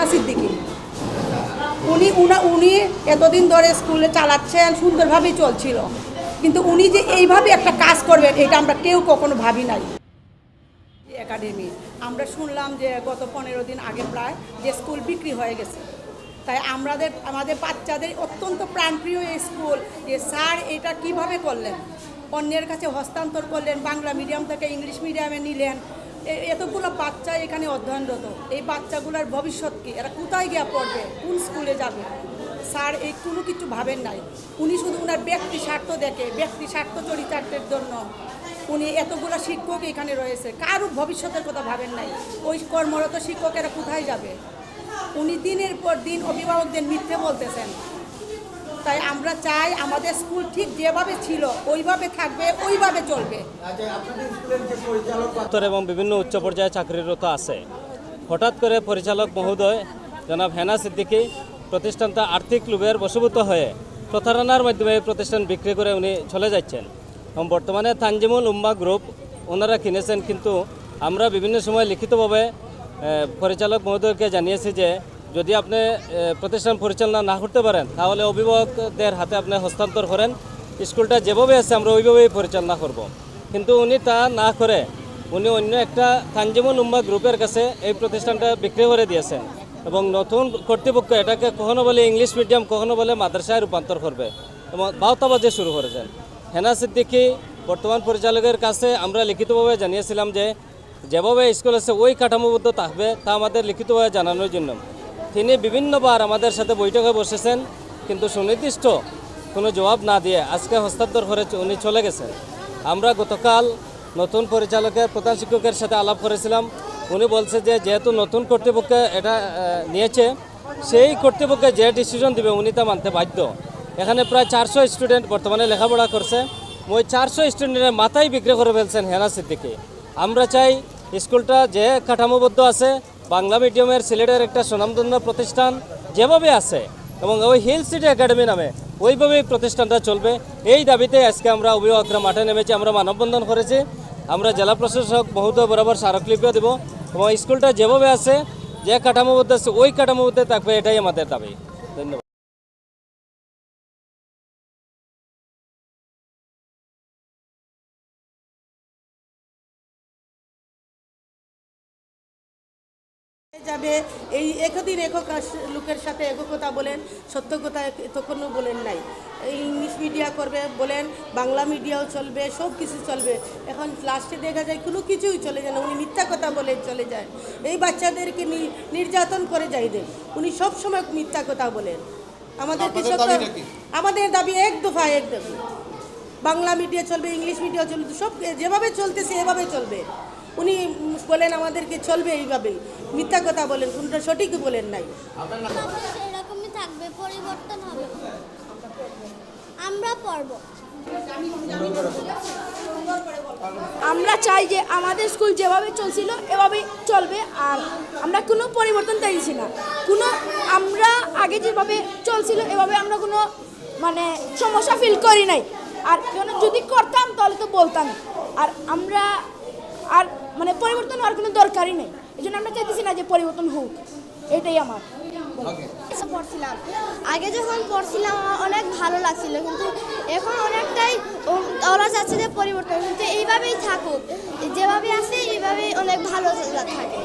হেনা সিদ্দিকী। উনি এতদিন ধরে স্কুলে চালাচ্ছেন, সুন্দরভাবেই চলছিল, কিন্তু উনি যে এইভাবে একটা কাজ করবেন এটা আমরা কেউ কখনো ভাবি নাই। একাডেমি আমরা শুনলাম যে গত 15 দিন আগে প্রায় যে স্কুল বিক্রি হয়ে গেছে। তাই আমাদের বাচ্চাদের অত্যন্ত প্রাণপ্রিয় এই স্কুল, যে স্যার এটা কিভাবে করলেন, অন্যের কাছে হস্তান্তর করলেন, বাংলা মিডিয়াম থেকে ইংলিশ মিডিয়ামে নিলেন। এতগুলো বাচ্চা এখানে অধ্যয়নরত, এই বাচ্চাগুলোর ভবিষ্যৎ কি, এরা কোথায় গিয়ে পড়বে, কোন স্কুলে যাবে, স্যার এই কোনো কিছু ভাবেন নাই। উনি শুধু ওনার ব্যক্তি স্বার্থ দেখে, ব্যক্তি স্বার্থ চরিতার্থের জন্য উনি এতগুলো শিক্ষক এখানে রয়েছে, কারো ভবিষ্যতের কথা ভাবেন নাই। ওই কর্মরত শিক্ষকেরা কোথায় যাবে? উনি দিনের পর দিন অভিভাবকদের মিথ্যে বলতেছেন। তাই আমরা চাই আমাদের স্কুল ঠিক যেভাবে ছিল ওইভাবে থাকবে, ওইভাবে চলবে। এবং বিভিন্ন উচ্চ পর্যায়ে চাকরিরত আছে। হঠাৎ করে পরিচালক মহোদয় জনাব হেনা সিদ্দিকী প্রতিষ্ঠানটা আর্থিক লোভের বশীভূত হয়ে প্রতারণার মাধ্যমে এই প্রতিষ্ঠান বিক্রি করে উনি চলে যাচ্ছেন। এবং বর্তমানে তানজিমুল উম্মাহ গ্রুপ ওনারা কিনেছেন, কিন্তু আমরা বিভিন্ন সময় লিখিতভাবে পরিচালক মহোদয়কে জানিয়েছি যে যদি আপনি প্রতিষ্ঠান পরিচালনা না করতে পারেন তাহলে অভিভাবকদের হাতে আপনি হস্তান্তর করেন, স্কুলটা যেভাবে আছে আমরা ওইভাবেই পরিচালনা করব। কিন্তু উনি তা না করে উনি অন্য একটা তানজিমুল উম্মাহ গ্রুপের কাছে এই প্রতিষ্ঠানটা বিক্রি করে দিয়েছেন এবং নতুন কর্তৃপক্ষ এটাকে কখনো বলে ইংলিশ মিডিয়াম, কখনো বলে মাদ্রাসায় রূপান্তর করবে এবং বাউতাবাজি শুরু করেছেন। হেনা সিদ্দিকী বর্তমান পরিচালকের কাছে আমরা লিখিতভাবে জানিয়েছিলাম যে যেভাবে স্কুল আছে ওই কাঠামোবদ্ধ থাকবে তা আমাদের লিখিতভাবে জানানোর জন্য। তিনি বিভিন্নবার আমাদের সাথে বৈঠকে বসেছেন, কিন্তু সুনির্দিষ্ট কোনো জবাব না দিয়ে আজকে হস্তান্তর করে উনি চলে গেছেন। আমরা গতকাল নতুন পরিচালকের প্রধান শিক্ষকের সাথে আলাপ করেছিলাম। উনি বলছে যে যেহেতু নতুন কর্তৃপক্ষ এটা নিয়েছে, সেই কর্তৃপক্ষে যে ডিসিশন দিবে উনি তা মানতে বাধ্য। এখানে প্রায় 400 স্টুডেন্ট বর্তমানে লেখাপড়া করছে, ওই 400 স্টুডেন্টের মাথায় বিক্রি করে ফেলছেন হেনা সিদ্দিকী। আমরা চাই স্কুলটা যে কাঠামোবদ্ধ আছে, বাংলা মিডিয়ামের সিলেটের একটা সুনামধন্য প্রতিষ্ঠান যেভাবে আছে এবং ওই হিল সিটি একাডেমি নামে ওইভাবেই প্রতিষ্ঠানটা চলবে। এই দাবিতে আজকে আমরা অভিভাবকরা মাঠে নেমেছি, আমরা মানববন্ধন করেছি। আমরা জেলা প্রশাসক মহোদয় বরাবর স্মারকলিপিও দেব এবং স্কুলটা যেভাবে আছে, যে কাঠামোবদ্ধ আছে ওই কাঠামোবদ্ধ থাকবে, এটাই আমাদের দাবি। ধন্যবাদ। যাবে এই একদিন একক লোকের সাথে এককতা বলেন, সত্য কথা তখনও বলেন নাই। ইংলিশ মিডিয়া করবে বলেন, বাংলা মিডিয়াও চলবে, সব কিছু চলবে। এখন লাস্টে দেখা যায় কোনো কিছুই চলে যায় না, উনি মিথ্যা কথা বলে চলে যায়। এই বাচ্চাদেরকে নির্যাতন করে যাই দেন, উনি সব সময় মিথ্যা কথা বলেন। আমাদের দাবি এক দফা, এক দাবি বাংলা মিডিয়া চলবে, ইংলিশ মিডিয়া চলবে, সব যেভাবে চলতেছে এভাবে চলবে। উনি বলেন আমাদেরকে চলবে এইভাবেই, মিথ্যা কথা বলেন, কোনটা সঠিক বলেন নাই। এরকমই থাকবে, পরিবর্তন হবে, আমরা পড়ব। আমরা চাই যে আমাদের স্কুল যেভাবে চলছিল এভাবেই চলবে, আর আমরা কোনো পরিবর্তন চাইছি না। আমরা আগে যেভাবে চলছিল এভাবে আমরা কোনো সমস্যা ফিল করি নাই, আর যদি করতাম তাহলে তো বলতাম। আর আমরা পরিবর্তন হওয়ার কোনো দরকারই নেই, এই জন্য আমরা চাইতেছি না যে পরিবর্তন হোক, এটাই আমার। পড়ছিলাম আগে যখন পড়ছিলাম আমার অনেক ভালো লাগছিল, কিন্তু এখন অনেকটাই ওরা চাচ্ছে যে পরিবর্তন, কিন্তু এইভাবেই থাকুক, যেভাবে আছে এইভাবেই অনেক ভালো থাকে।